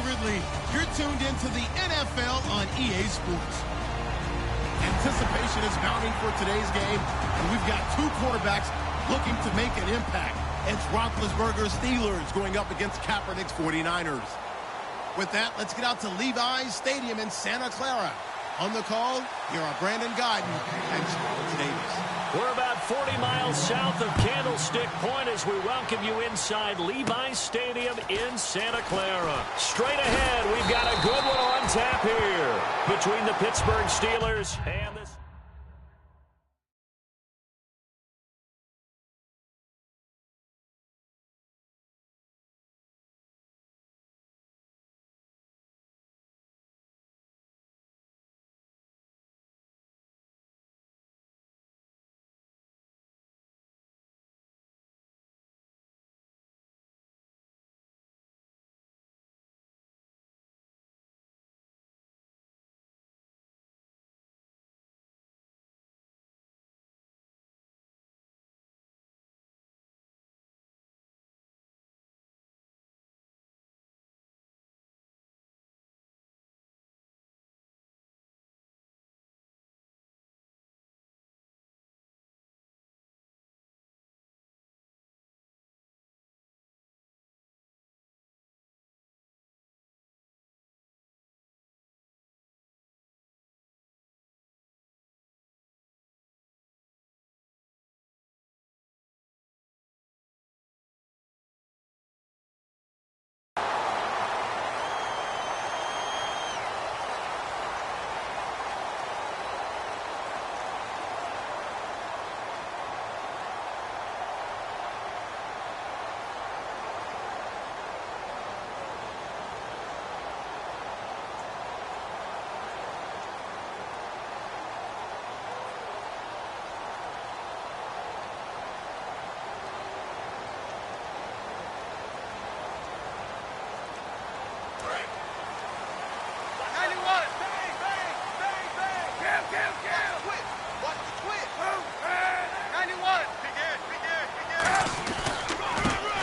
Ridley. You're tuned into the NFL on EA Sports. Anticipation is mounting for today's game, and we've got two quarterbacks looking to make an impact. It's Roethlisberger's Steelers going up against Kaepernick's 49ers. With that, let's get out to Levi's Stadium in Santa Clara. On the call, here are Brandon Guyton and Charles Davis. We're about 40 miles south of Candlestick Point as we welcome you inside Levi's Stadium in Santa Clara. Straight ahead, we've got a good one on tap here between the Pittsburgh Steelers and the...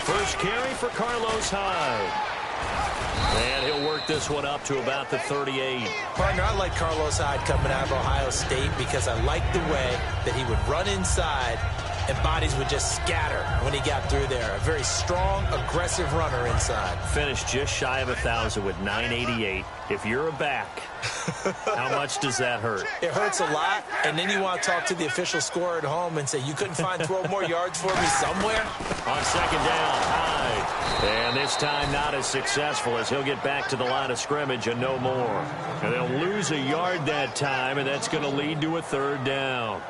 First carry for Carlos Hyde. And he'll work this one up to about the 38. Partner, I like Carlos Hyde coming out of Ohio State because I like the way that he would run inside and bodies would just scatter when he got through there. A very strong, aggressive runner inside. Finished just shy of 1,000 with 988. If you're a back, how much does that hurt? It hurts a lot, and then you want to talk to the official scorer at home and say, you couldn't find 12 more yards for me somewhere? On second down, Hyde. And this time not as successful as he'll get back to the line of scrimmage and no more. And they'll lose a yard that time, and that's going to lead to a third down.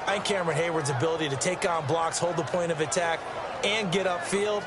I think Cameron Hayward's ability to take on blocks, hold the point of attack, and get upfield.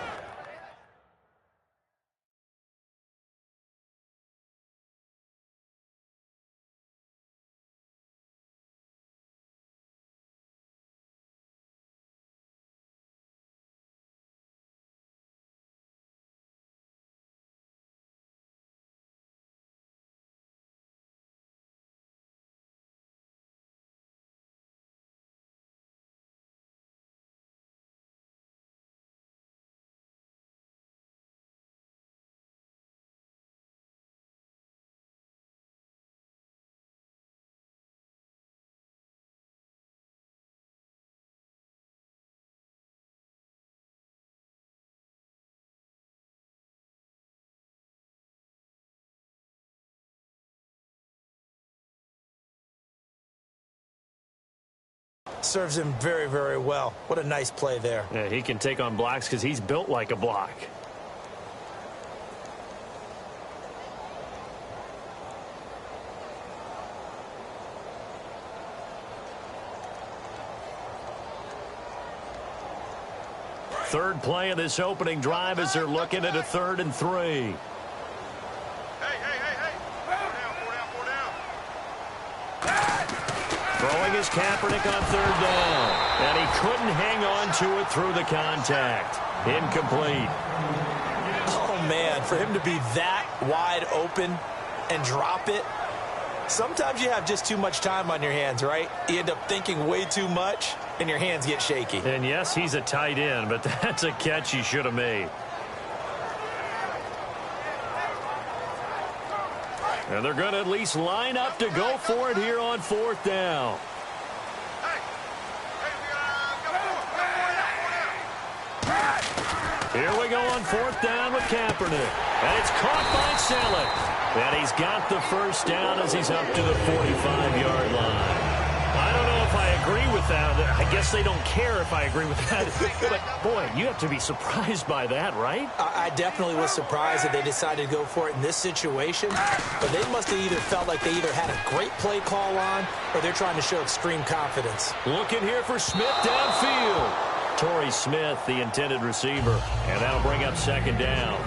Serves him very, very well. What a nice play there. Yeah, he can take on blocks because he's built like a block. Third play of this opening drive as they're looking at a 3rd and 3. Throwing is Kaepernick on 3rd down. And he couldn't hang on to it through the contact. Incomplete. Oh, man, for him to be that wide open and drop it. Sometimes you have just too much time on your hands, right? You end up thinking way too much, and your hands get shaky. And, yes, he's a tight end, but that's a catch he should have made. And they're going to at least line up to go for it here on 4th down. Here we go on 4th down with Kaepernick. And it's caught by Selleck. And he's got the first down as he's up to the 45-yard line. I don't know if I agree with that. I guess they don't care if I agree with that. But, boy, you have to be surprised by that, right? I definitely was surprised that they decided to go for it in this situation. But they must have either felt like they either had a great play call on or they're trying to show extreme confidence. Looking here for Smith downfield. Torrey Smith, the intended receiver. And that'll bring up 2nd down.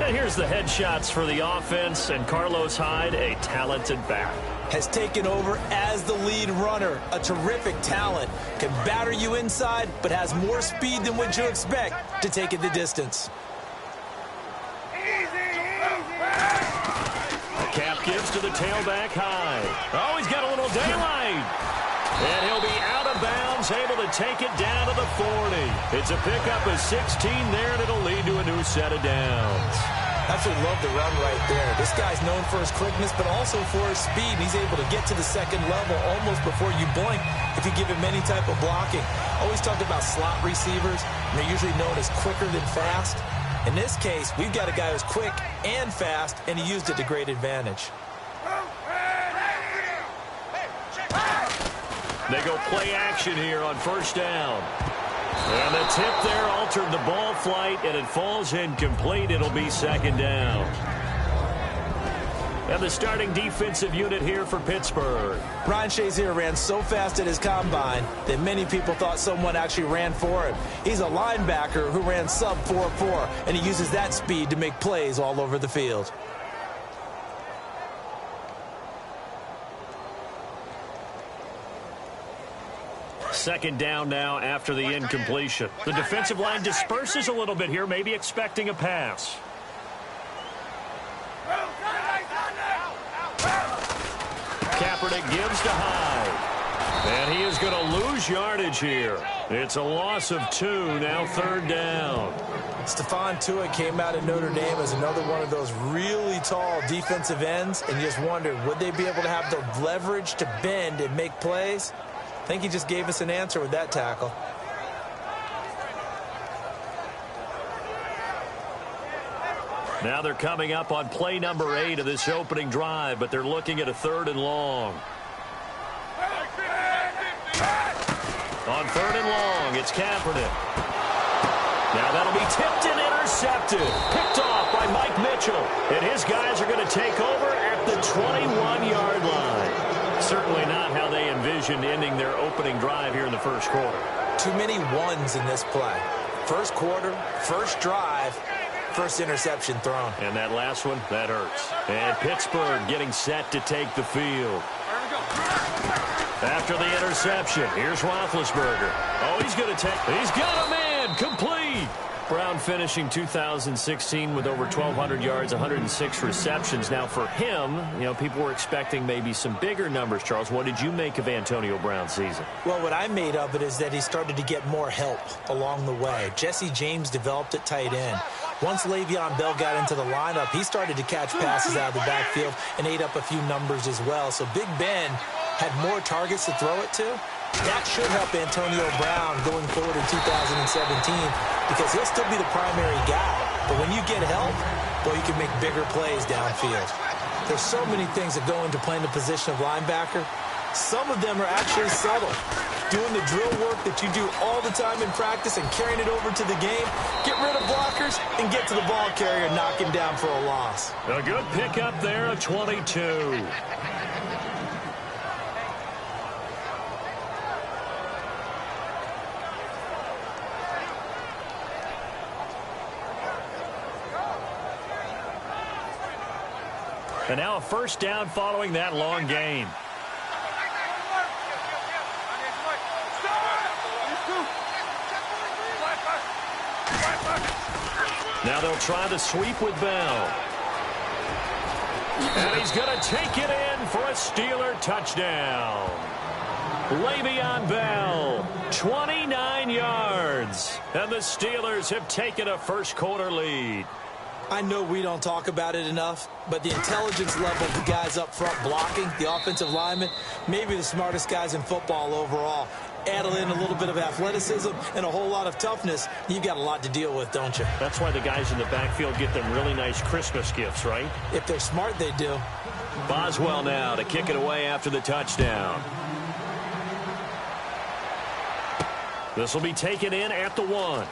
And here's the headshots for the offense. And Carlos Hyde, a talented back, has taken over as the lead runner. A terrific talent. Can batter you inside, but has more speed than what you expect to take it the distance. Cap gives to the tailback Hyde. Oh, he's got a little daylight. And he'll be out of bounds, able to take it down to the 40. It's a pickup of 16 there, and it'll lead to a new set of downs. Absolutely love the run right there. This guy's known for his quickness, but also for his speed. He's able to get to the 2nd level almost before you blink if you give him any type of blocking. Always talked about slot receivers, and they're usually known as quicker than fast. In this case, we've got a guy who's quick and fast, and he used it to great advantage. They go play action here on 1st down. And the tip there altered the ball flight, and it falls incomplete. It'll be 2nd down. And the starting defensive unit here for Pittsburgh. Ryan Shazier ran so fast at his combine that many people thought someone actually ran for him. He's a linebacker who ran sub 4.4, and he uses that speed to make plays all over the field. Second down now after the incompletion. The defensive line disperses a little bit here, maybe expecting a pass. Kaepernick gives to Hyde. And he is going to lose yardage here. It's a loss of 2, now 3rd down. Stephon Tuitt came out of Notre Dame as another one of those really tall defensive ends, and you just wondered, would they be able to have the leverage to bend and make plays? I think he just gave us an answer with that tackle. Now they're coming up on play number 8 of this opening drive, but they're looking at a 3rd and long. On 3rd and long, it's Kaepernick. Now that'll be tipped and intercepted. Picked off by Mike Mitchell. And his guys are going to take over at the 21-yard line. Certainly not how they envisioned ending their opening drive here in the 1st quarter. Too many ones in this play. 1st quarter, 1st drive, 1st interception thrown. And that last one, that hurts. And Pittsburgh getting set to take the field. After the interception, here's Roethlisberger. Oh, he's going to take. He's got a man. Complete. Brown finishing 2016 with over 1,200 yards, 106 receptions. Now, for him, you know, people were expecting maybe some bigger numbers, Charles. What did you make of Antonio Brown's season? Well, what I made of it is that he started to get more help along the way. Jesse James developed at tight end. Once Le'Veon Bell got into the lineup, he started to catch passes out of the backfield and ate up a few numbers as well. So Big Ben had more targets to throw it to. That should help Antonio Brown going forward in 2017 because he'll still be the primary guy. But when you get help, well, you can make bigger plays downfield. There's so many things that go into playing the position of linebacker. Some of them are actually subtle. Doing the drill work that you do all the time in practice and carrying it over to the game. Get rid of blockers and get to the ball carrier and knock him down for a loss. A good pickup there, a 22. And now a 1st down following that long gain. Now they'll try the sweep with Bell. And he's going to take it in for a Steeler touchdown. Le'Veon Bell, 29 yards. And the Steelers have taken a 1st quarter lead. I know we don't talk about it enough, but the intelligence level of the guys up front blocking, the offensive linemen, maybe the smartest guys in football overall. Add in a little bit of athleticism and a whole lot of toughness, you've got a lot to deal with, don't you? That's why the guys in the backfield get them really nice Christmas gifts, right? If they're smart, they do. Boswell now to kick it away after the touchdown. This will be taken in at the 1.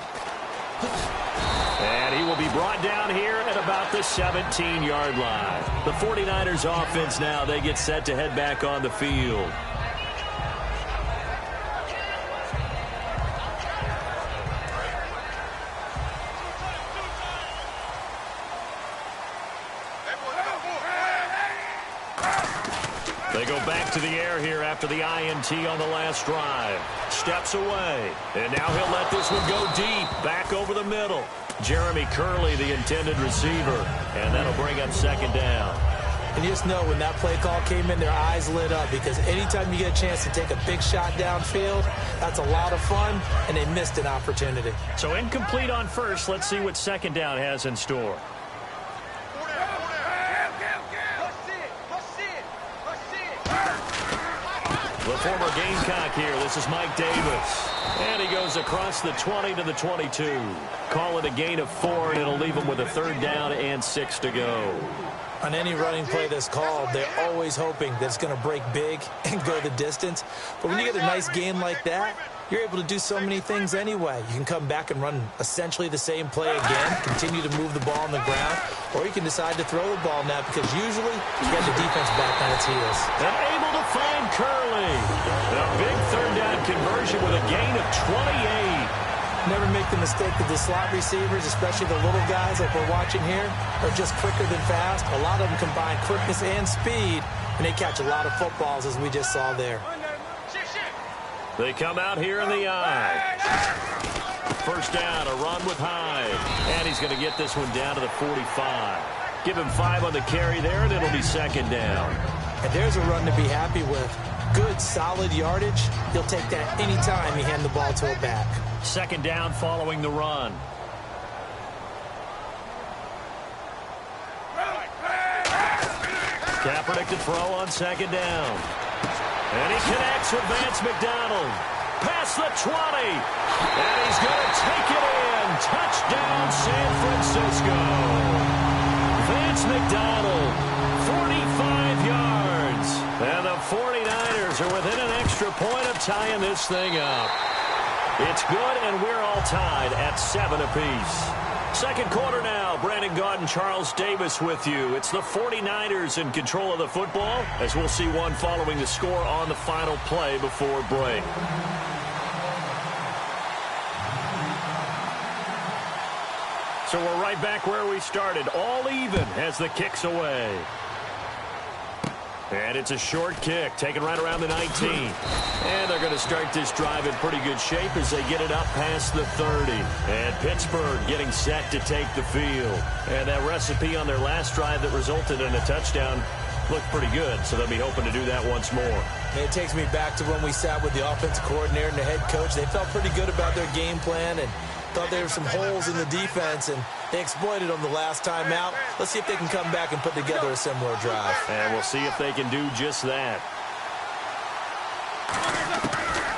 And he will be brought down here at about the 17-yard line. The 49ers offense now, they get set to head back on the field. They go back to the air here after the INT on the last drive. Steps away. And now he'll let this one go deep. Back over the middle. Jeremy Curley, the intended receiver. And that'll bring up second down. And you just know when that play call came in, their eyes lit up. Because anytime you get a chance to take a big shot downfield, that's a lot of fun. And they missed an opportunity. So incomplete on first. Let's see what second down has in store. The former Gamecock here. This is Mike Davis. And he goes across the 20 to the 22. Call it a gain of 4, and it'll leave him with a third down and 6 to go. On any running play that's called, they're always hoping that it's going to break big and go the distance. But when you get a nice game like that, you're able to do so many things anyway. You can come back and run essentially the same play again, continue to move the ball on the ground, or you can decide to throw the ball now because usually you get the defense back on its heels. And able to find Curley. A big third down conversion with a gain of 28. Never make the mistake that the slot receivers, especially the little guys like we're watching here, are just quicker than fast. A lot of them combine quickness and speed, and they catch a lot of footballs as we just saw there. They come out here in the eye. First down, a run with Hyde. And he's going to get this one down to the 45. Give him 5 on the carry there, and it'll be second down. And there's a run to be happy with. Good, solid yardage. He'll take that anytime you hand the ball to a back. Second down following the run. Kaepernick to throw on second down. And he connects with Vance McDonald. Past the 20. And he's going to take it in. Touchdown, San Francisco. Vance McDonald, 45 yards. And the 49ers are within an extra point of tying this thing up. It's good, and we're all tied at 7 apiece. Second quarter now. Brandon Gaudin, Charles Davis with you. It's the 49ers in control of the football, as we'll see one following the score on the final play before break. So we're right back where we started. All even as the kick's away. And it's a short kick, taken right around the 19. And they're going to start this drive in pretty good shape as they get it up past the 30. And Pittsburgh getting set to take the field. And that recipe on their last drive that resulted in a touchdown looked pretty good, so they'll be hoping to do that once more. And it takes me back to when we sat with the offensive coordinator and the head coach. They felt pretty good about their game plan and thought there were some holes in the defense, and they exploited them the last time out. Let's see if they can come back and put together a similar drive. And we'll see if they can do just that.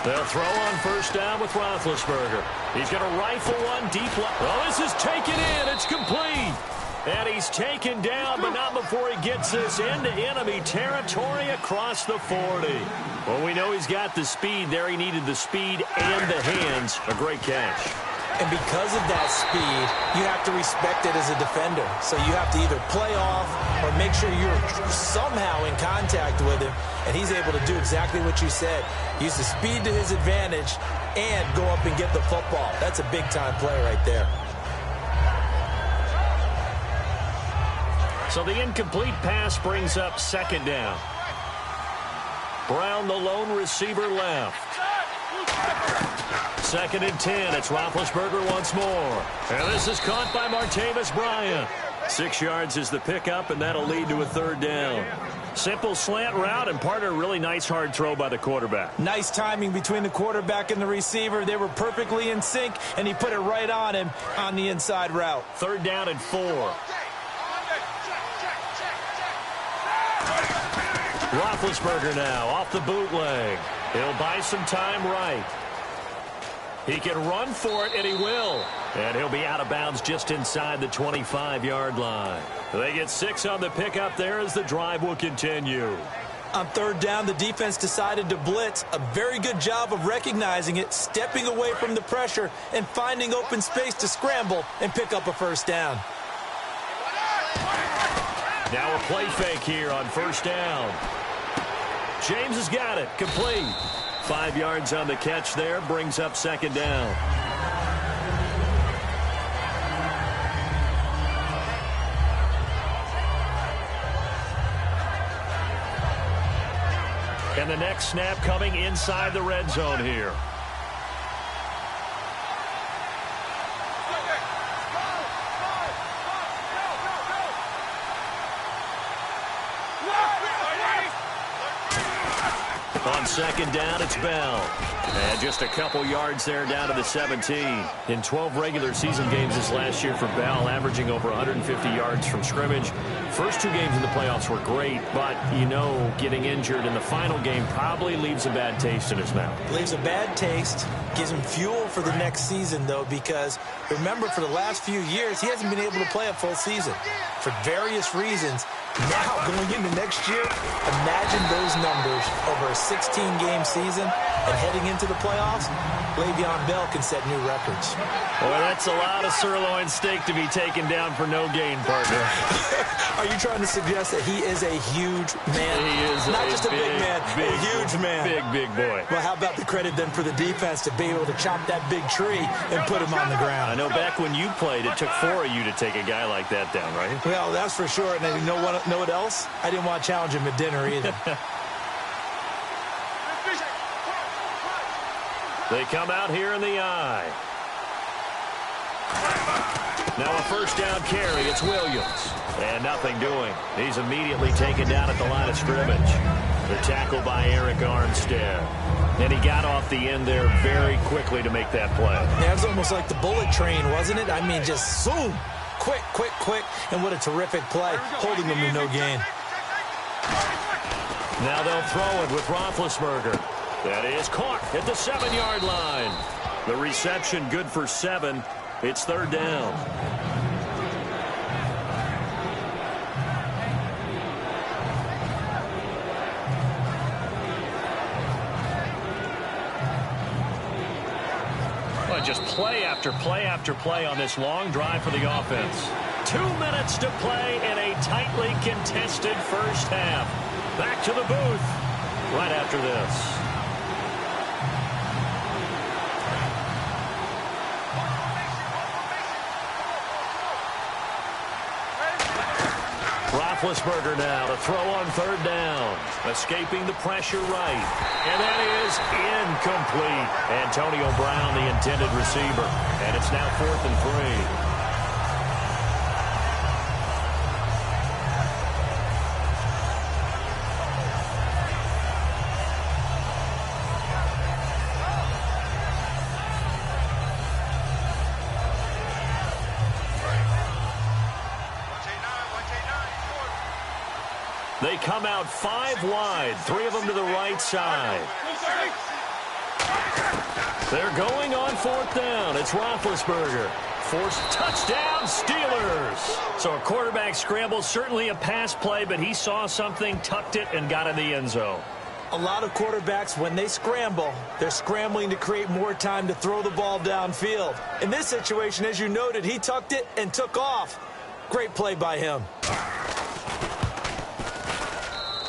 They'll throw on first down with Roethlisberger. He's going to rifle one deep left. Oh, this is taken in. It's complete. And he's taken down, but not before he gets this into enemy territory across the 40. Well, we know he's got the speed there. He needed the speed and the hands. A great catch. And because of that speed, you have to respect it as a defender. So you have to either play off or make sure you're somehow in contact with him. And he's able to do exactly what you said. Use the speed to his advantage and go up and get the football. That's a big-time play right there. So the incomplete pass brings up second down. Brown, the lone receiver, left. Second and 10. It's Roethlisberger once more. And this is caught by Martavis Bryant. 6 yards is the pickup, and that'll lead to a third down. Simple slant route, and part of a really nice hard throw by the quarterback. Nice timing between the quarterback and the receiver. They were perfectly in sync, and he put it right on him on the inside route. 3rd down and 4. Roethlisberger now off the bootleg. He'll buy some time right. He can run for it, and he will. And he'll be out of bounds just inside the 25-yard line. They get 6 on the pickup there as the drive will continue. On 3rd down, the defense decided to blitz. A very good job of recognizing it, stepping away from the pressure, and finding open space to scramble and pick up a 1st down. Now a play fake here on 1st down. James has got it. Complete. 5 yards on the catch there. Brings up 2nd down. And the next snap coming inside the red zone here. On 2nd down, it's Bell. And just a couple yards there down to the 17. In 12 regular season games this last year for Bell, averaging over 150 yards from scrimmage. First 2 games in the playoffs were great, but, you know, getting injured in the final game probably leaves a bad taste in his mouth. Leaves a bad taste, gives him fuel for the next season, though, because remember, for the last few years, he hasn't been able to play a full season for various reasons. Now, going into next year, imagine those numbers over a 16-game season and heading into the playoffs. Le'Veon Bell can set new records. Boy, that's a lot of sirloin steak to be taken down for no gain, partner. Are you trying to suggest that he is a huge man? He is not just a big man, a huge man. Big boy. Well, how about the credit then for the defense to be able to chop that big tree and put him on the ground? I know back when you played, it took 4 of you to take a guy like that down, right? Well, that's for sure. And you know what else? I didn't want to challenge him at dinner either. They come out here in the eye. Now a 1st down carry. It's Williams. And nothing doing. He's immediately taken down at the line of scrimmage. The tackle by Eric Armstead. And he got off the end there very quickly to make that play. That was almost like the bullet train, wasn't it? I mean, just zoom. Quick. And what a terrific play. Holding them to no gain. Now they'll throw it with Roethlisberger. That is caught at the 7-yard line. The reception good for 7. It's 3rd down. Well, just play after play after play on this long drive for the offense. 2 minutes to play in a tightly contested first half. Back to the booth right after this. Roethlisberger now to throw on 3rd down. Escaping the pressure right. And that is incomplete. Antonio Brown, the intended receiver. And it's now 4th and 3. They come out 5 wide, 3 of them to the right side. They're going on 4th down. It's Roethlisberger. Forced touchdown, Steelers. So a quarterback scramble, certainly a pass play, but he saw something, tucked it, and got in the end zone. A lot of quarterbacks, when they scramble, they're scrambling to create more time to throw the ball downfield. In this situation, as you noted, he tucked it and took off. Great play by him.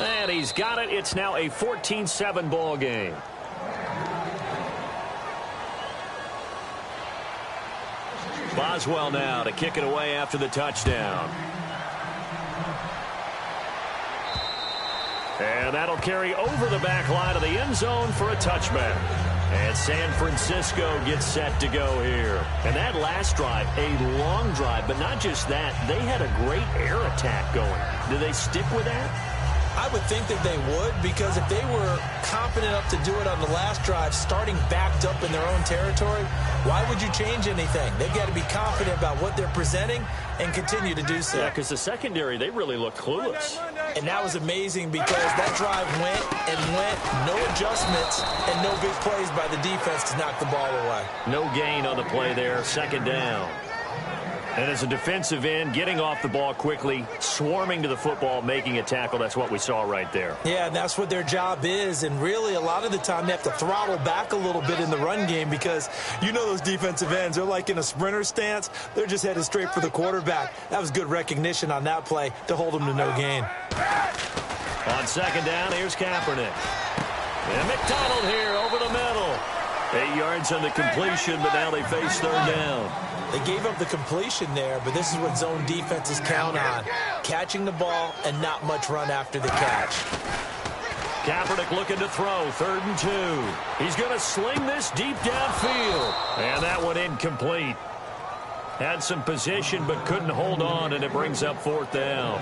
And he's got it. It's now a 14-7 ball game. Boswell now to kick it away after the touchdown. And that'll carry over the back line of the end zone for a touchback. And San Francisco gets set to go here. And that last drive, a long drive, but not just that. They had a great air attack going. Do they stick with that? I would think that they would, because if they were confident enough to do it on the last drive, starting backed up in their own territory, why would you change anything? They've got to be confident about what they're presenting and continue to do so. Yeah, because the secondary, they really looked clueless. And that was amazing because that drive went and went, no adjustments, and no big plays by the defense to knock the ball away. No gain on the play there, second down. And as a defensive end, getting off the ball quickly, swarming to the football, making a tackle, that's what we saw right there. Yeah, and that's what their job is. And really, a lot of the time, they have to throttle back a little bit in the run game because you know those defensive ends, they're like in a sprinter stance. They're just headed straight for the quarterback. That was good recognition on that play to hold them to no gain. On second down, here's Kaepernick. And McDonald here over the middle. 8 yards on the completion, but now they face third down. They gave up the completion there, but this is what zone defenses count on. Catching the ball and not much run after the catch. Kaepernick looking to throw, 3rd and 2. He's going to sling this deep downfield. And that one incomplete. Had some position, but couldn't hold on, and it brings up 4th down.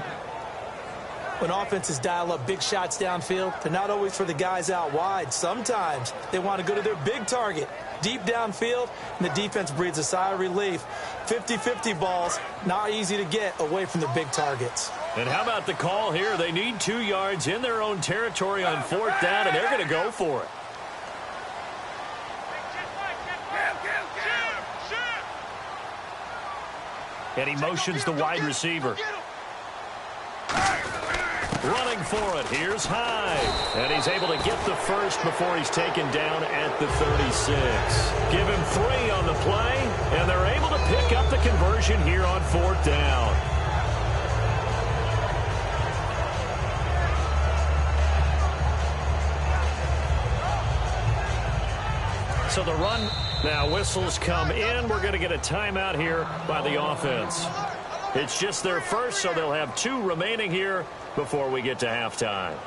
When offenses dial up big shots downfield, they're not always for the guys out wide. Sometimes they want to go to their big target, deep downfield, and the defense breathes a sigh of relief. 50-50 balls, not easy to get away from the big targets. And how about the call here? They need 2 yards in their own territory on 4th down, and they're going to go for it. And he motions the wide receiver. Running for it, here's Hyde. And he's able to get the first before he's taken down at the 36. Give him 3 on the play, and they're able to pick up the conversion here on 4th down. So the run, now whistles come in. We're going to get a timeout here by the offense. It's just their first, so they'll have 2 remaining here before we get to halftime.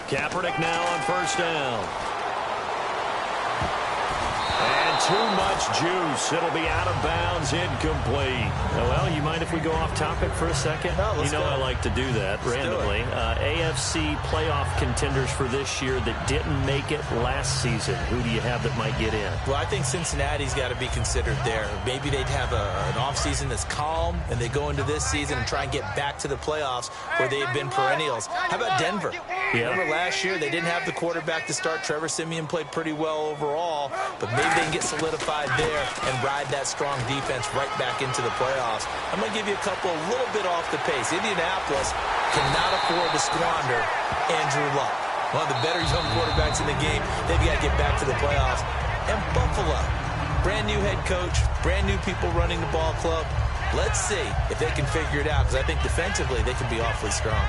Kaepernick now on 1st down. And too much juice. It'll be out of bounds, incomplete. Well, you mind if we go off topic for a second? No, let's go. I like to do that randomly. AFC playoff contenders for this year that didn't make it last season. Who do you have that might get in? Well, I think Cincinnati's got to be considered there. Maybe they'd have an offseason that's calm, and they go into this season and try and get back to the playoffs where they've been perennials. How about Denver? Yeah. Remember last year, they didn't have the quarterback to start. Trevor Siemian played pretty well overall, but maybe they can get solidified there and ride that strong defense right back into the playoffs. I'm going to give you a couple a little bit off the pace. Indianapolis cannot afford to squander Andrew Luck, one of the better young quarterbacks in the game. They've got to get back to the playoffs. And Buffalo, brand new head coach, brand new people running the ball club. Let's see if they can figure it out, because I think defensively they can be awfully strong.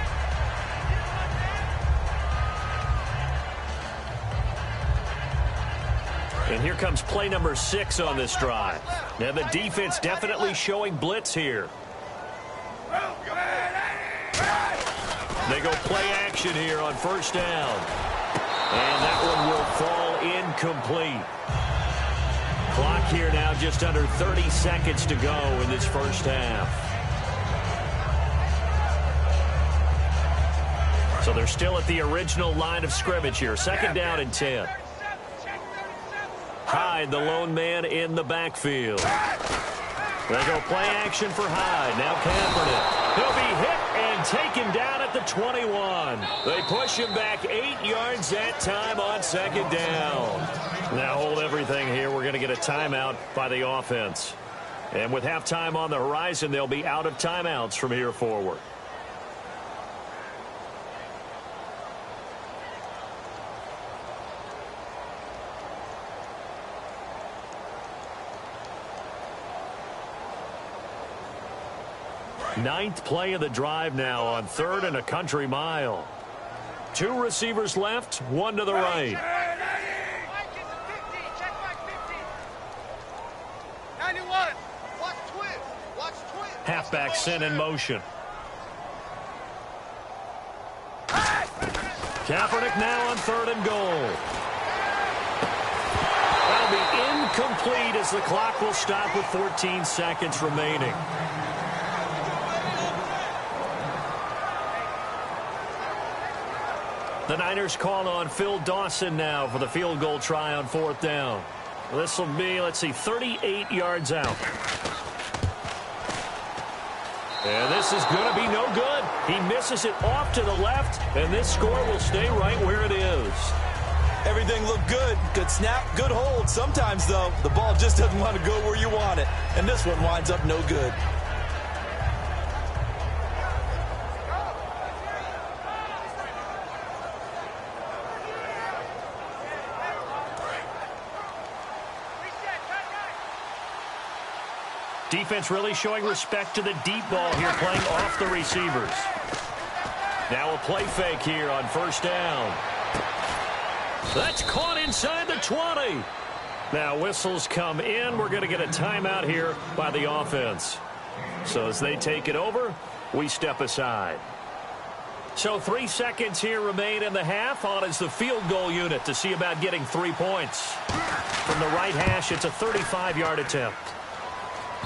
And here comes play number 6 on this drive. Now the defense definitely showing blitz here. They go play action here on 1st down. And that one will fall incomplete. Clock here now just under 30 seconds to go in this first half. So they're still at the original line of scrimmage here. 2nd down and 10. Hyde, the lone man in the backfield. They go play action for Hyde. Now Kaepernick. He'll be hit and taken down at the 21. They push him back 8 yards that time on 2nd down. Now hold everything here. We're going to get a timeout by the offense. And with halftime on the horizon, they'll be out of timeouts from here forward. Ninth play of the drive now on 3rd and a country mile. 2 receivers left, 1 to the right. Halfback sent in motion. Kaepernick now on 3rd and goal. That'll be incomplete as the clock will stop with 14 seconds remaining. The Niners call on Phil Dawson now for the field goal try on 4th down. This will be, 38 yards out. And this is going to be no good. He misses it off to the left, and this score will stay right where it is. Everything looked good. Good snap, good hold. Sometimes, though, the ball just doesn't want to go where you want it. And this one winds up no good. Defense really showing respect to the deep ball here, playing off the receivers. Now a play fake here on 1st down. That's caught inside the 20. Now whistles come in. We're going to get a timeout here by the offense. So as they take it over, we step aside. So 3 seconds here remain in the half. On is the field goal unit to see about getting 3 points. From the right hash, it's a 35-yard attempt.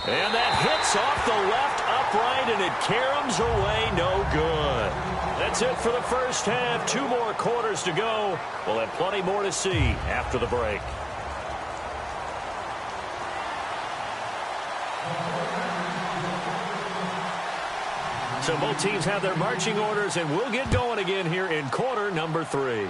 And that hits off the left upright, and it caroms away, no good. That's it for the first half. 2 more quarters to go. We'll have plenty more to see after the break. So both teams have their marching orders, and we'll get going again here in quarter number 3.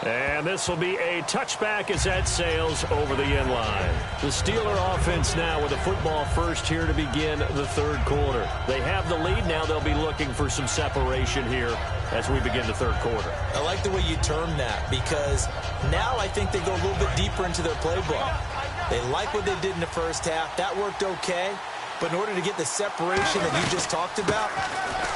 And this will be a touchback as that sails over the end line. The Steeler offense now with the football first here to begin the 3rd quarter. They have the lead. Now they'll be looking for some separation here as we begin the 3rd quarter. I like the way you term that, because now I think they go a little bit deeper into their playbook. They like what they did in the first half. That worked okay. But in order to get the separation that you just talked about,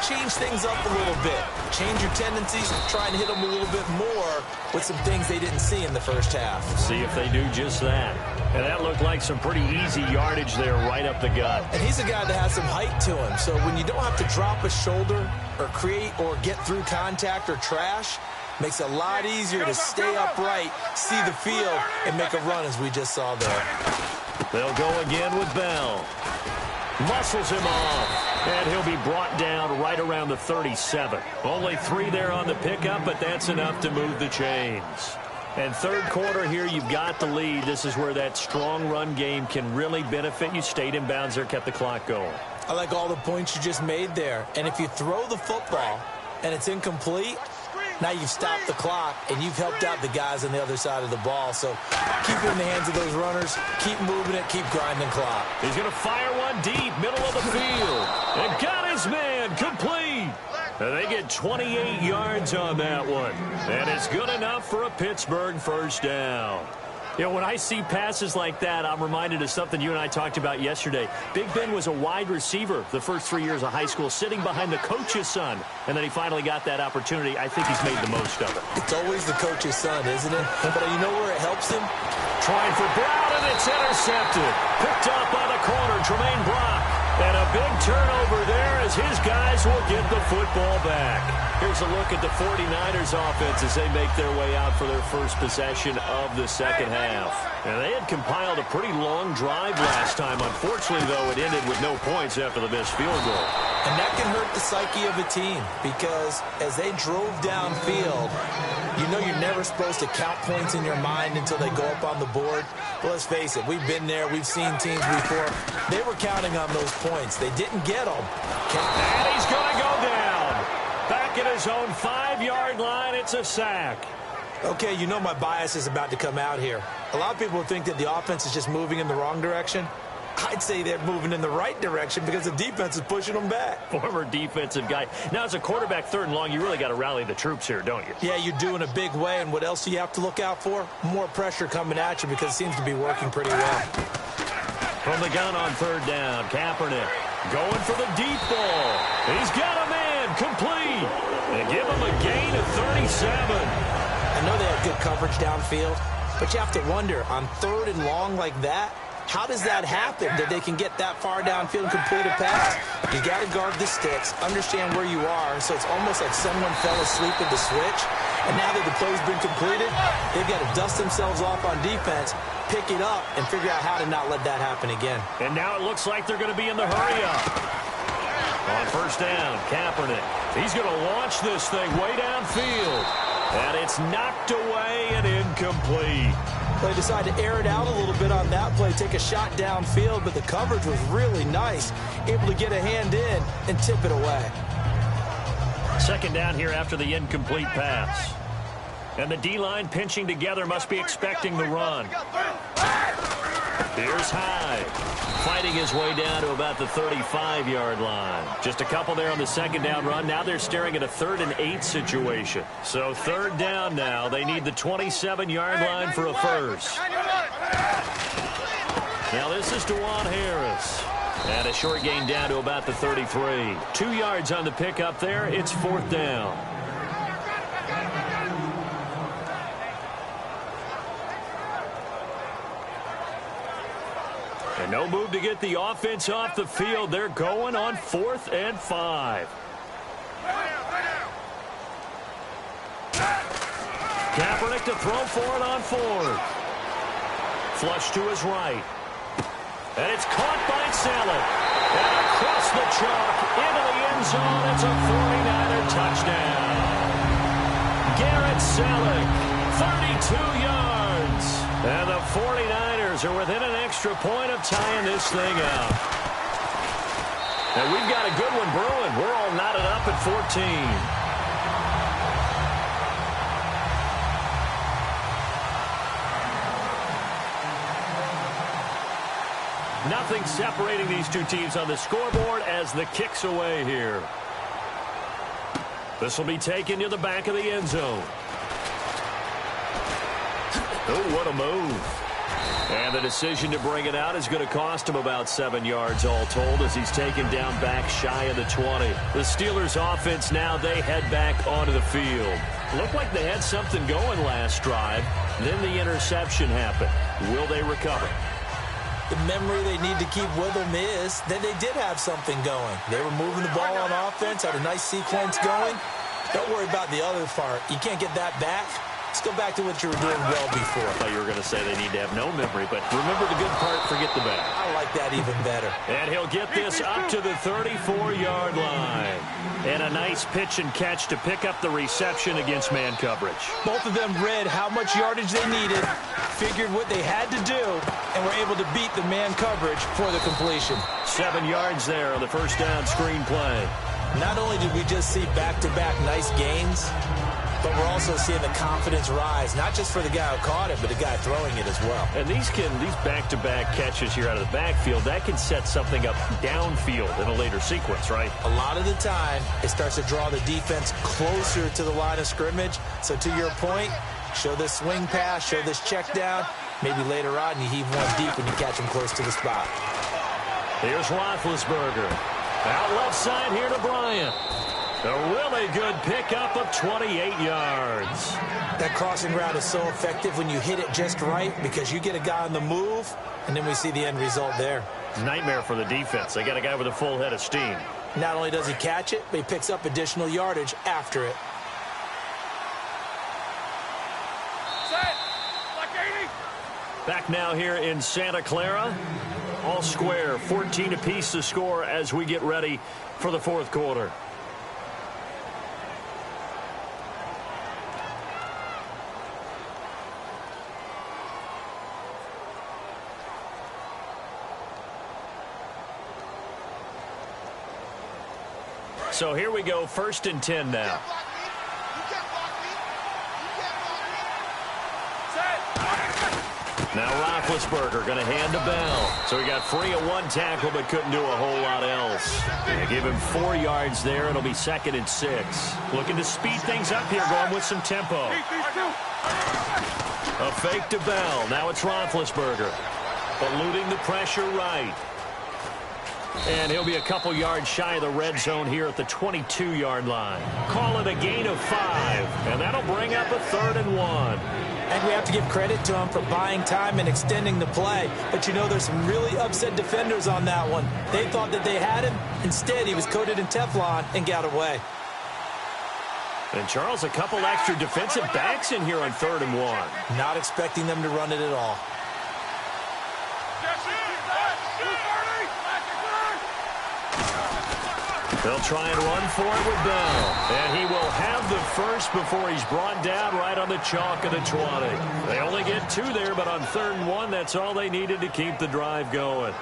change things up a little bit. Change your tendencies, try and hit them a little bit more with some things they didn't see in the first half. See if they do just that. And that looked like some pretty easy yardage there right up the gut. And he's a guy that has some height to him. So when you don't have to drop a shoulder or create or get through contact or trash, makes it a lot easier to stay upright, see the field, and make a run as we just saw there. They'll go again with Bell. Muscles him off, and he'll be brought down right around the 37. Only 3 there on the pickup, but that's enough to move the chains. And 3rd quarter here, you've got the lead. This is where that strong run game can really benefit you. Stayed in bounds there, kept the clock going. I like all the points you just made there. And if you throw the football and it's incomplete, now you've stopped the clock, and you've helped out the guys on the other side of the ball. So keep it in the hands of those runners. Keep moving it. Keep grinding clock. He's going to fire one deep, middle of the field. And got his man complete. And they get 28 yards on that one. And it's good enough for a Pittsburgh 1st down. You know, when I see passes like that, I'm reminded of something you and I talked about yesterday. Big Ben was a wide receiver the first 3 years of high school, sitting behind the coach's son. And then he finally got that opportunity. I think he's made the most of it. It's always the coach's son, isn't it? But you know where it helps him? Trying for Brown, and it's intercepted. Picked up on the corner, Tremaine Brock. And a big turnover there as his guys will get the football back. Here's a look at the 49ers offense as they make their way out for their first possession of the 2nd half. And they had compiled a pretty long drive last time. Unfortunately, though, it ended with no points after the missed field goal. And that can hurt the psyche of a team, because as they drove downfield, you know you're never supposed to count points in your mind until they go up on the board. But let's face it, we've been there. We've seen teams before. They were counting on those points. They didn't get them. And he's going to go down. Back at his own 5-yard line, it's a sack. Okay, you know my bias is about to come out here. A lot of people think that the offense is just moving in the wrong direction. I'd say they're moving in the right direction because the defense is pushing them back. Former defensive guy. Now, as a quarterback 3rd and long, you really got to rally the troops here, don't you? Yeah, you do in a big way. And what else do you have to look out for? More pressure coming at you, because it seems to be working pretty well. From the gun on 3rd down, Kaepernick going for the deep ball. He's got a man complete. And give him a gain of 37. I know they have good coverage downfield, but you have to wonder, on 3rd and long like that, how does that happen, that they can get that far downfield and complete a pass? You got to guard the sticks, understand where you are, so it's almost like someone fell asleep at the switch, And now that the play's been completed, they've got to dust themselves off on defense, pick it up, and figure out how to not let that happen again. And now it looks like they're going to be in the hurry-up. On first down, Kaepernick. He's going to launch this thing way downfield. And it's knocked away and incomplete. They decided to air it out a little bit on that play, take a shot downfield, but the coverage was really nice, able to get a hand in and tip it away. Second down here after the incomplete pass. And the D-line pinching together, must be expecting the run. Here's Hyde, fighting his way down to about the 35-yard line. Just a couple there on the second down run. Now they're staring at a 3rd and 8 situation. So third down now. They need the 27-yard line for a first. Now this is DeJuan Harris. And a short gain down to about the 33. 2 yards on the pickup there. It's 4th down. And no move to get the offense off the field. They're going on 4th and 5. Kaepernick to throw for it on 4th. Flush to his right. And it's caught by Selleck. And across the chalk into the end zone. It's a 49er touchdown. Garrett Selleck, 32 yards. And the 49ers are within an extra point of tying this thing up. And we've got a good one brewing. We're all knotted up at 14. Nothing separating these two teams on the scoreboard as the kick's away here. This will be taken to the back of the end zone. Oh, what a move. And the decision to bring it out is going to cost him about 7 yards all told as he's taken down back shy of the 20. The Steelers offense now, they head back onto the field. Looked like they had something going last drive. Then the interception happened. Will they recover? The memory they need to keep with them is that they did have something going. They were moving the ball on offense, had a nice sequence going. Don't worry about the other part. You can't get that back. Let's go back to what you were doing well before. I thought you were going to say they need to have no memory, but remember the good part, forget the bad. I like that even better. And he'll get this up to the 34-yard line. And a nice pitch and catch to pick up the reception against man coverage. Both of them read how much yardage they needed, figured what they had to do, and were able to beat the man coverage for the completion. 7 yards there on the first down screen play. Not only did we just see back-to-back nice gains, but we're also seeing the confidence rise, not just for the guy who caught it, but the guy throwing it as well. And these back-to-back catches here out of the backfield, that can set something up downfield in a later sequence, right? A lot of the time, it starts to draw the defense closer to the line of scrimmage. So to your point, show this swing pass, show this check down. Maybe later on, you heave one deep when you catch him close to the spot. Here's Roethlisberger. Out left side here to Bryant. A really good pickup of 28 yards. That crossing route is so effective when you hit it just right because you get a guy on the move, and then we see the end result there. Nightmare for the defense. They got a guy with a full head of steam. Not only does he catch it, but he picks up additional yardage after it. Back now here in Santa Clara. All square, 14 apiece to score as we get ready for the fourth quarter. So here we go, 1st and 10 now. Now Roethlisberger going to hand to Bell. So he got free of one tackle but couldn't do a whole lot else. They give him 4 yards there. It'll be 2nd and 6. Looking to speed things up here, going with some tempo. A fake to Bell. Now it's Roethlisberger. Eluding the pressure right. And he'll be a couple yards shy of the red zone here at the 22-yard line. Call it a gain of 5. And that'll bring up a 3rd and 1. And we have to give credit to him for buying time and extending the play. But you know, there's some really upset defenders on that one. They thought that they had him. Instead, he was coated in Teflon and got away. And, Charles, a couple extra defensive backs in here on 3rd and 1. Not expecting them to run it at all. They'll try and run for it with Bell. And he will have the first before he's brought down right on the chalk of the 20. They only get 2 there, but on 3rd and 1, that's all they needed to keep the drive going.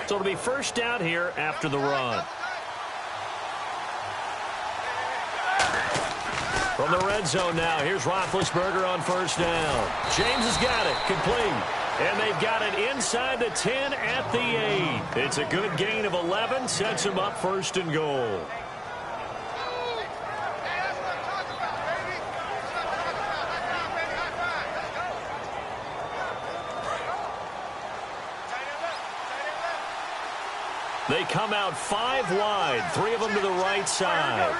So it'll be first down here after the run. From the red zone now, here's Roethlisberger on first down. James has got it, complete. And they've got it inside the 10 at the 8. It's a good gain of 11, sets them up 1st and goal. They come out 5 wide, 3 of them to the right side.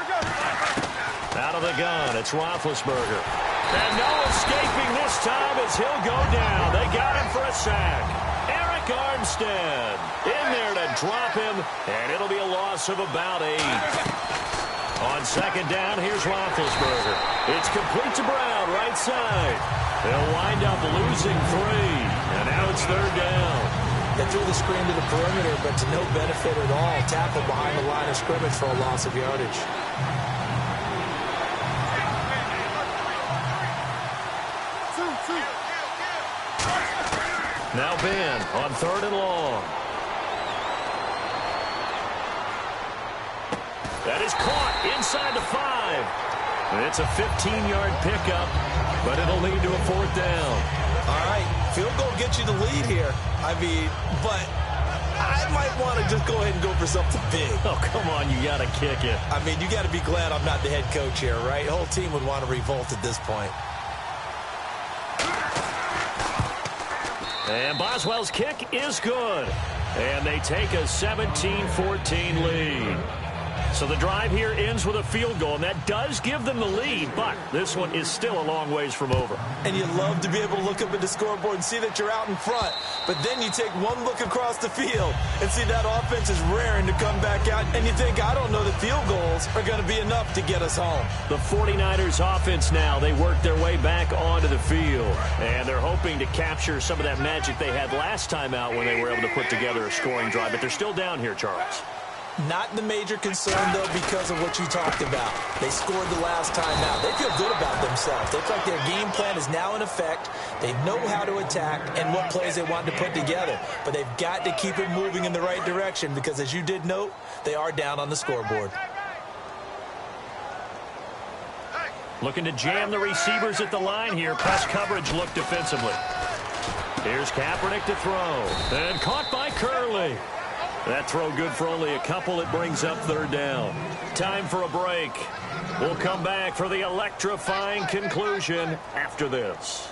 Out of the gun, it's Roethlisberger. And no escaping this time as he'll go down. They got him for a sack. Eric Armstead in there to drop him, and it'll be a loss of about 8. On 2nd down, here's Roethlisberger. It's complete to Brown, right side. They'll wind up losing 3, and now it's 3rd down. They threw the screen to the perimeter, but to no benefit at all. Tackle behind the line of scrimmage for a loss of yardage. Now Ben on 3rd and long. That is caught inside the 5. And it's a 15-yard pickup, but it'll lead to a 4th down. All right, field goal gets you the lead here. I mean, but I might want to just go ahead and go for something big. Oh, come on, you got to kick it. I mean, you got to be glad I'm not the head coach here, right? The whole team would want to revolt at this point. And Boswell's kick is good. And they take a 17-14 lead. So the drive here ends with a field goal, and that does give them the lead, but this one is still a long ways from over. And you love to be able to look up at the scoreboard and see that you're out in front, but then you take one look across the field and see that offense is raring to come back out, and you think, I don't know that field goals are going to be enough to get us home. The 49ers offense now, they work their way back onto the field, and they're hoping to capture some of that magic they had last time out when they were able to put together a scoring drive, but they're still down here, Charles. Not the major concern, though, because of what you talked about. They scored the last time out. They feel good about themselves. They feel like their game plan is now in effect. They know how to attack and what plays they want to put together. But they've got to keep it moving in the right direction because, as you did note, they are down on the scoreboard. Looking to jam the receivers at the line here. Press coverage look defensively. Here's Kaepernick to throw. And caught by Curley. That throw good for only a couple. It brings up 3rd down. Time for a break. We'll come back for the electrifying conclusion after this.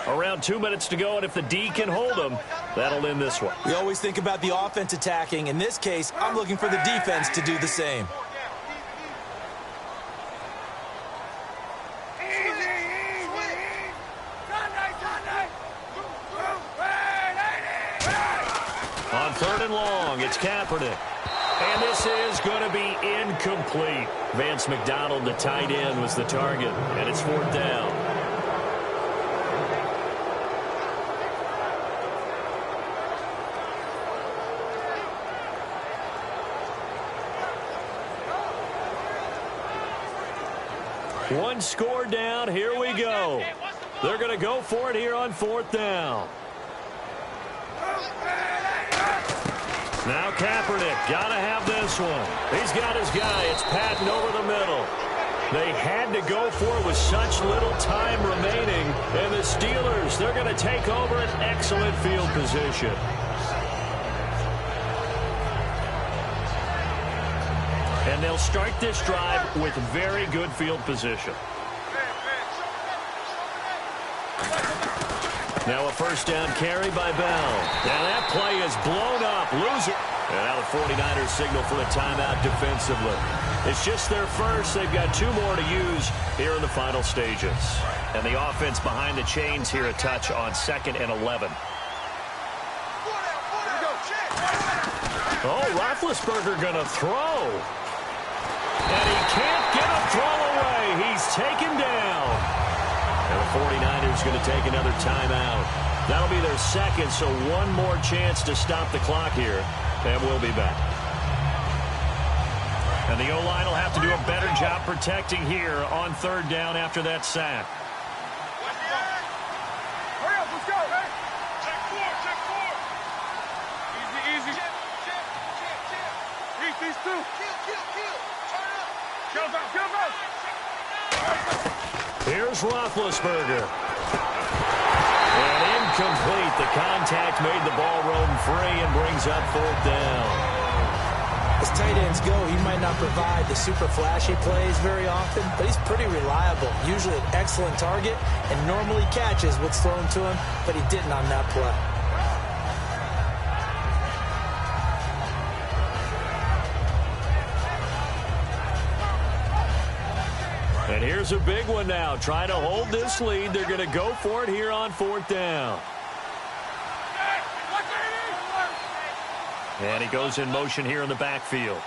Around 2 minutes to go, and if the D can hold them, that'll end this one. We always think about the offense attacking. In this case, I'm looking for the defense to do the same. On 3rd and long, it's Kaepernick. And this is going to be incomplete. Vance McDonald, the tight end, was the target. And it's 4th down. One score down. Here we go. They're going to go for it here on 4th down. Now Kaepernick, got to have this one. He's got his guy. It's Patton over the middle. They had to go for it with such little time remaining. And the Steelers, they're going to take over an excellent field position. And they'll start this drive with very good field position. Now a first down carry by Bell. And that play is blown up. Lose it. And now the 49ers signal for a timeout defensively. It's just their first. They've got 2 more to use here in the final stages. And the offense behind the chains here a touch on 2nd and 11. Oh, Roethlisberger going to throw. And he can't get a throw away. He's taken down. And the 49ers going to take another timeout. That'll be their second, so one more chance to stop the clock here. And we'll be back. And the O-line will have to do a better job protecting here on 3rd down after that sack. Hurry up, let's go. Check 4. Easy. Reach these 2. Kill. Turn up. Kills out. Here's Roethlisberger. And incomplete. The contact made the ball roam free and brings up 4th down. As tight ends go, he might not provide the super flashy plays very often, but he's pretty reliable. Usually an excellent target and normally catches what's thrown to him, but he didn't on that play. And here's a big one now. Trying to hold this lead. They're going to go for it here on 4th down. And he goes in motion here in the backfield.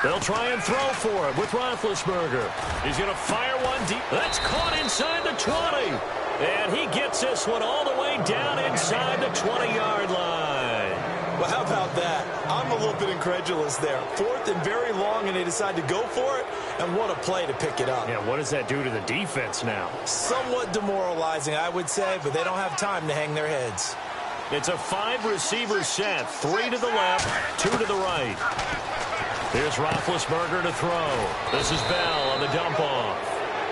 They'll try and throw for it with Roethlisberger. He's going to fire one deep. That's caught inside the 20. And he gets this one all the way down inside the 20-yard line. Well, how about that? I'm a little bit incredulous there. 4th and very long, and they decide to go for it, and what a play to pick it up. Yeah, what does that do to the defense now? Somewhat demoralizing, I would say, but they don't have time to hang their heads. It's a 5-receiver set, 3 to the left, 2 to the right. Here's Roethlisberger to throw. This is Bell on the dump-off.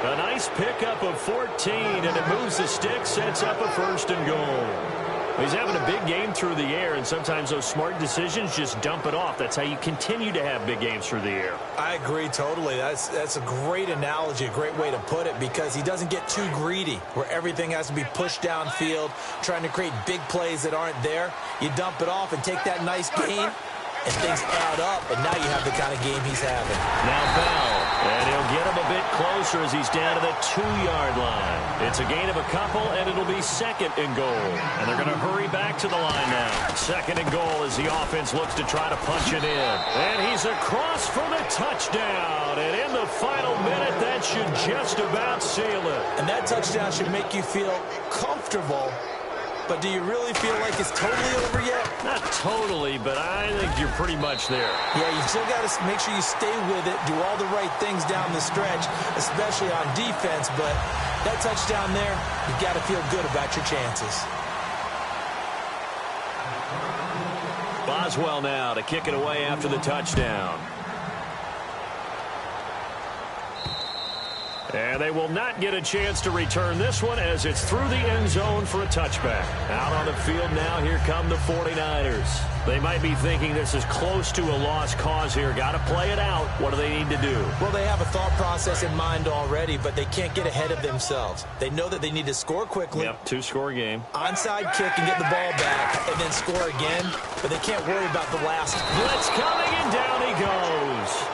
A nice pickup of 14, and it moves the stick, sets up a 1st and goal. He's having a big game through the air, and sometimes those smart decisions just dump it off. That's how you continue to have big games through the air. I agree totally. That's a great analogy, a great way to put it, because he doesn't get too greedy where everything has to be pushed downfield, trying to create big plays that aren't there. You dump it off and take that nice gain, and things add up, and now you have the kind of game he's having. Now Bell, and he'll get him a bit closer as he's down to the 2-yard line. It's a gain of a couple, and it'll be 2nd and goal. And they're going to hurry back to the line now. 2nd and goal as the offense looks to try to punch it in. And he's across for the touchdown. And in the final minute, that should just about seal it. And that touchdown should make you feel comfortable. But do you really feel like it's totally over yet? Not totally, but I think you're pretty much there. Yeah, you still got to make sure you stay with it, do all the right things down the stretch, especially on defense. But that touchdown there, you've got to feel good about your chances. Boswell now to kick it away after the touchdown. And they will not get a chance to return this one as it's through the end zone for a touchback. Out on the field now, here come the 49ers. They might be thinking this is close to a lost cause here. Got to play it out. What do they need to do? Well, they have a thought process in mind already, but they can't get ahead of themselves. They know that they need to score quickly. Yep, 2-score game. Onside kick and get the ball back, and then score again. But they can't worry about the last. Blitz coming, and down he goes.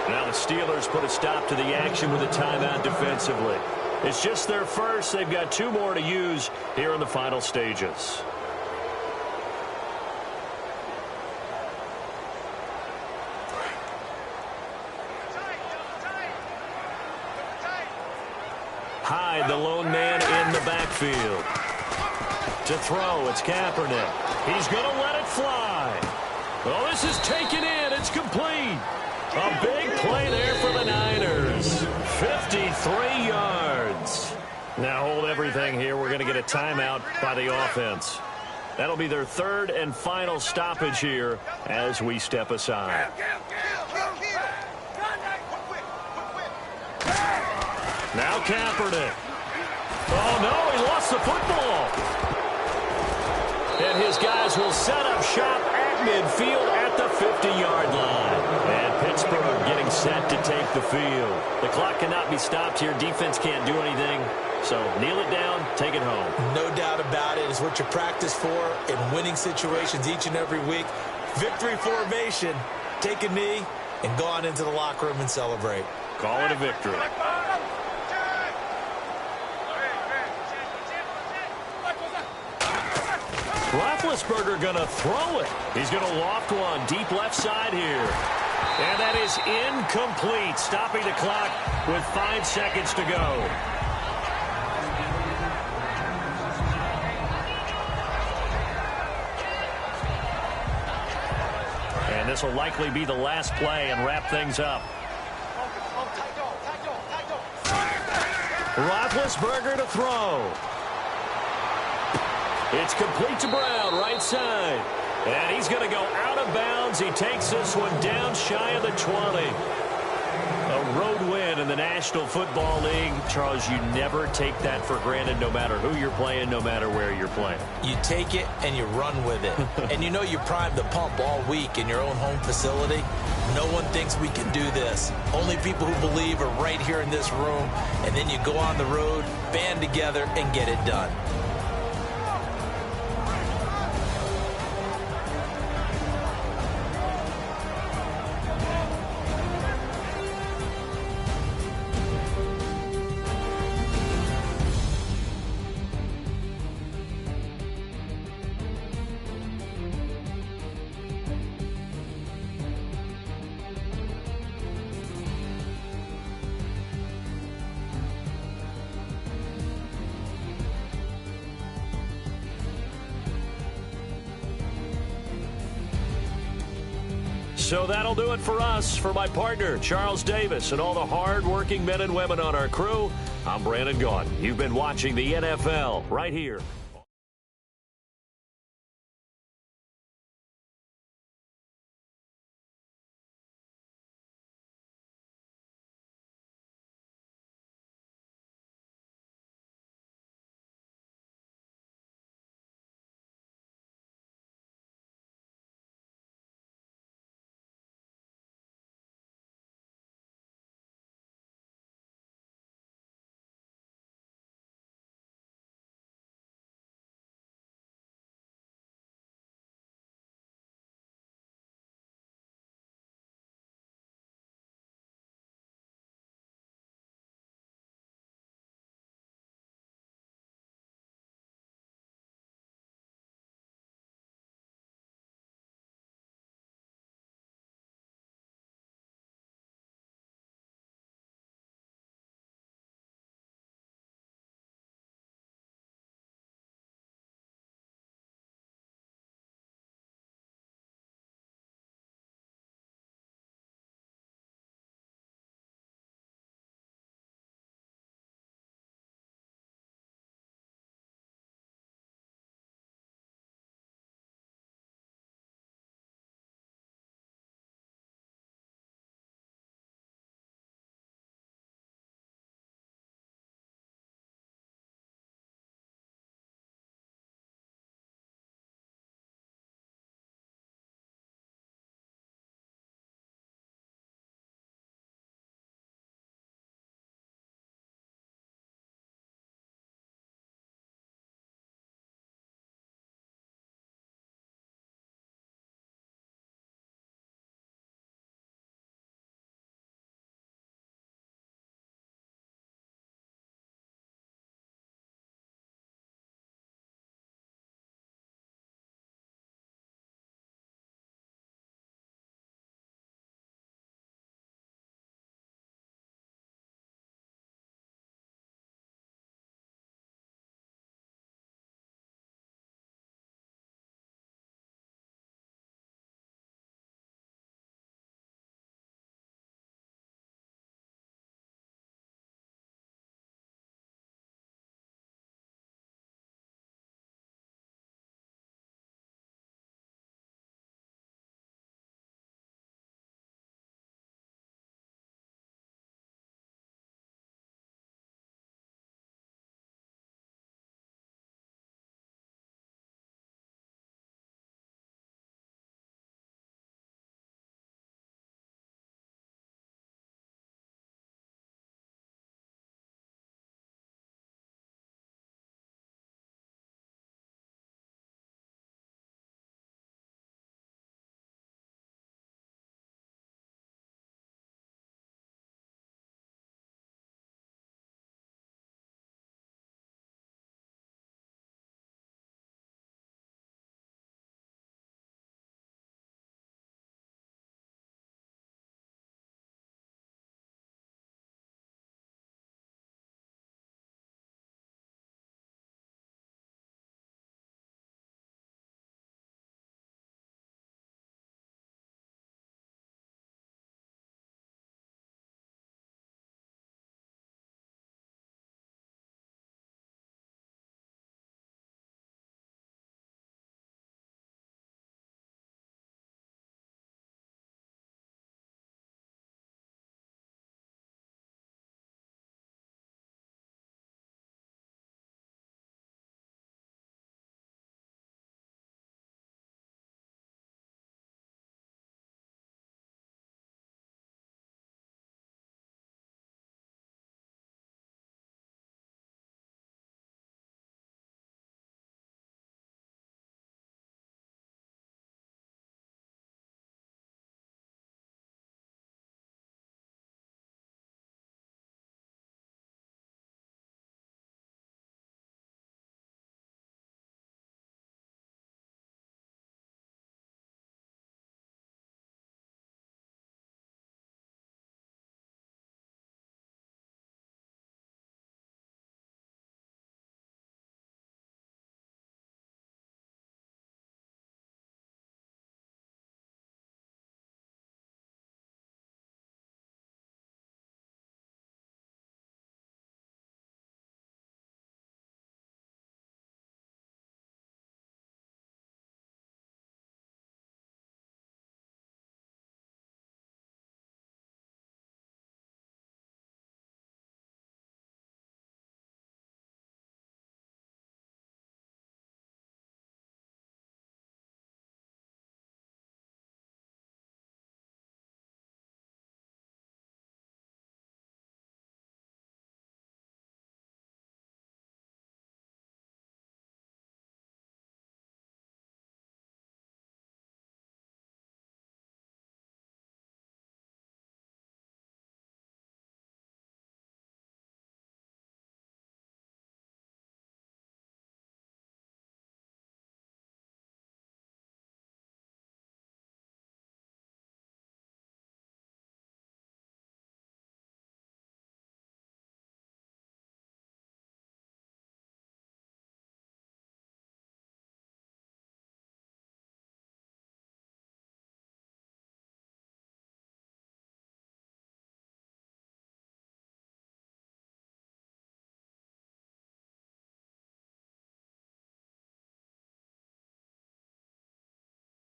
Now the Steelers put a stop to the action with a timeout defensively. It's just their first. They've got 2 more to use here in the final stages. Hyde, the lone man in the backfield. To throw, it's Kaepernick. He's going to let it fly. Oh, this is taken in. It's complete. A big play there for the Niners. 53 yards. Now hold everything here. We're going to get a timeout by the offense. That'll be their 3rd and final stoppage here as we step aside. Now Kaepernick. Oh, no, he lost the football. And his guys will set up shop at midfield at the 50-yard line. And Pittsburgh getting set to take the field. The clock cannot be stopped here. Defense can't do anything. So kneel it down, take it home. No doubt about it. It's what you practice for in winning situations each and every week. Victory formation. Take a knee and go on into the locker room and celebrate. Call it a victory. Roethlisberger going to throw it. He's going to loft one deep left side here. And that is incomplete, stopping the clock with 5 seconds to go. And this will likely be the last play and wrap things up. Roethlisberger to throw. It's complete to Brown, right side. And he's going to go out of bounds. He takes this one down shy of the 20. A road win in the National Football League. Charles, you never take that for granted, no matter who you're playing, no matter where you're playing. You take it and you run with it. And you know you primed the pump all week in your own home facility. No one thinks we can do this. Only people who believe are right here in this room. And then you go on the road, band together, and get it done. So that'll do it for us. For my partner, Charles Davis, and all the hard-working men and women on our crew, I'm Brandon Gaudin. You've been watching the NFL right here